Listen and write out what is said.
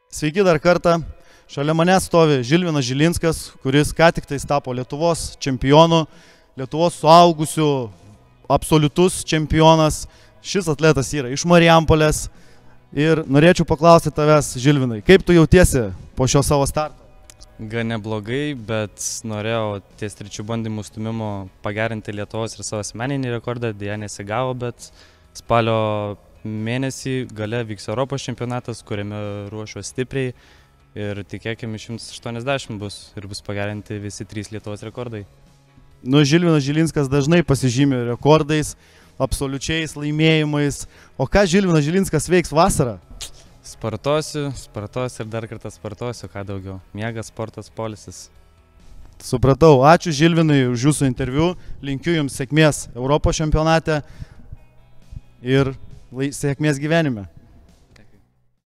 Sveiki dar kartą. Šalia manęs stovi Žilvinas Žilinskas, kuris ką tik tais tapo Lietuvos čempionu, Lietuvos suaugusių absoliutus čempionas. Šis atletas yra iš Marijampolės. Ir norėčiau paklausti tavęs, Žilvinai, kaip tu jautiesi po šio savo starto? Gan neblogai, bet norėjau ties 3 bandymų stūmimo pagerinti Lietuvos ir savo asmeninį rekordą, dėja nesigavo, bet spalio mėnesį gale vyks Europos čempionatas, kuriame ruošiu stipriai ir tikėkime 180 bus ir bus pagerinti visi 3 Lietuvos rekordai. Nu, Žilvinas Žilinskas dažnai pasižymė rekordais, absoliučiais laimėjimais. O ką Žilvinas Žilinskas veiks vasarą? Spartosiu ir dar kartą spartosiu, ką daugiau. Miegas, sportas, poilsis. Supratau. Ačiū Žilvinui už jūsų interviu. Linkiu jums sėkmės Europos čempionate ir sėkmės gyvenime.